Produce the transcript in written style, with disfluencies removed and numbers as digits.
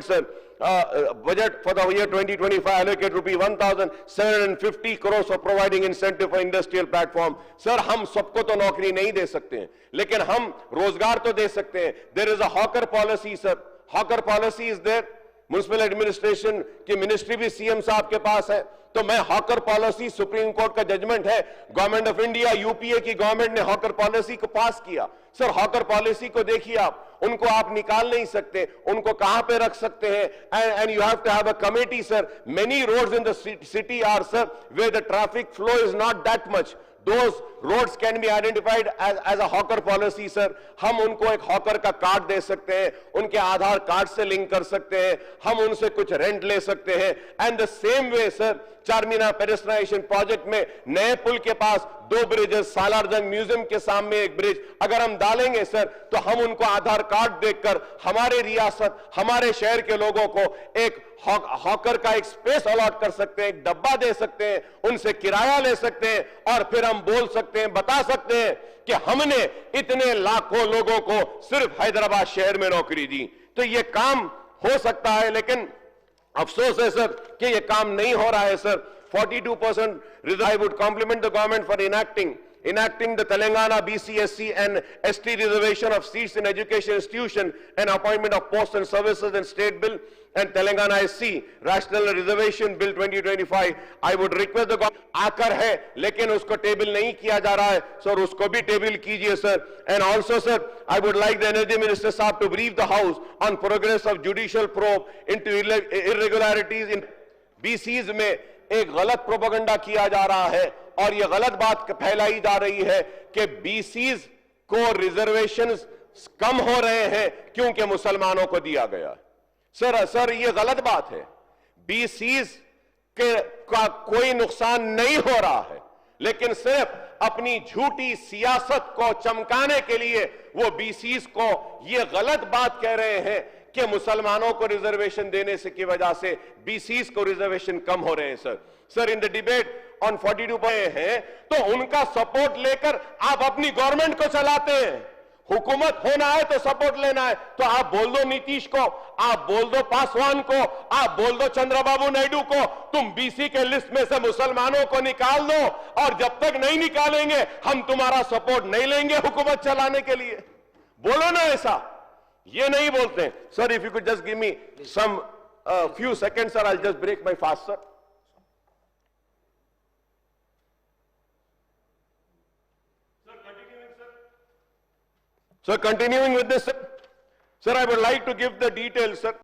Sir, budget for the year 2025 allocate rupee 1,750 crores for providing incentive for industrial platform. Sir, हम सबको तो नौकरी नहीं दे सकते हैं, लेकिन हम रोजगार तो दे सकते हैं. There is a hawker policy, sir. Hawker policy is there. Municipal administration की मिनिस्ट्री भी सीएम साहब के पास है. तो मैं हॉकर पॉलिसी, सुप्रीम कोर्ट का जजमेंट है, गवर्नमेंट ऑफ इंडिया यूपीए की गवर्नमेंट ने हॉकर पॉलिसी को पास किया. सर, हॉकर पॉलिसी को देखिए, आप उनको आप निकाल नहीं सकते, उनको कहां पे रख सकते हैं? And you have to have a committee, sir. Many roads in the city are, sir, where the traffic flow is not that much. Those roads can be identified as a hawker policy, sir. हम उनको एक hawker का card दे सकते हैं, उनके आधार card से link कर सकते हैं, हम उनसे कुछ रेंट ले सकते हैं. And the same way, sir, Charminar pedestrianisation project में नए पुल के पास 2 ब्रिजेस, सालारजंग म्यूजियम के सामने एक ब्रिज अगर हम डालेंगे, सर, तो हम उनको आधार कार्ड देकर हमारे रियासत, हमारे शहर के लोगों को एक हॉकर का एक स्पेस अलॉट कर सकते हैं, एक डब्बा दे सकते हैं, उनसे किराया ले सकते हैं, और फिर हम बोल सकते हैं, बता सकते हैं कि हमने इतने लाखों लोगों को सिर्फ हैदराबाद शहर में नौकरी दी. तो यह काम हो सकता है, लेकिन अफसोस है, सर, कि यह काम नहीं हो रहा है. Sir, 42% I would compliment the government for enacting the Telangana BC, SC and ST reservation of seats in education institution and appointment of posts and services and state bill and Telangana SC Rational Reservation Bill 2025. I would request the government, आकर है लेकिन उसको table नहीं किया जा रहा है, sir, उसको भी टेबल कीजिए, sir. And also, sir, I would like the Energy Minister साहब to brief the House on progress of judicial probe into irregularities in BCs में. एक गलत प्रोपेगेंडा किया जा रहा है और यह गलत बात फैलाई जा रही है कि बीसीज को रिजर्वेशंस कम हो रहे हैं क्योंकि मुसलमानों को दिया गया. सर, यह गलत बात है. बीसीज का कोई नुकसान नहीं हो रहा है, लेकिन सिर्फ अपनी झूठी सियासत को चमकाने के लिए वो बीसीज को यह गलत बात कह रहे हैं कि मुसलमानों को रिजर्वेशन देने से की वजह से बीसीज को रिजर्वेशन कम हो रहे हैं. Sir, in the debate on 42 हैं, तो उनका सपोर्ट लेकर आप अपनी गवर्नमेंट को चलाते हैं. हुकूमत होना है तो सपोर्ट लेना है, तो आप बोल दो नीतीश को, आप बोल दो पासवान को, आप बोल दो चंद्रबाबू नायडू को, तुम बीसी के लिस्ट में से मुसलमानों को निकाल दो, और जब तक नहीं निकालेंगे हम तुम्हारा सपोर्ट नहीं लेंगे हुकूमत चलाने के लिए. बोलो ना ऐसा. ये नहीं बोलते. Sir, if you could just give me some few seconds, sir, I'll just break my fast, sir. Sir, continuing with this, sir, I would like to give the details, sir.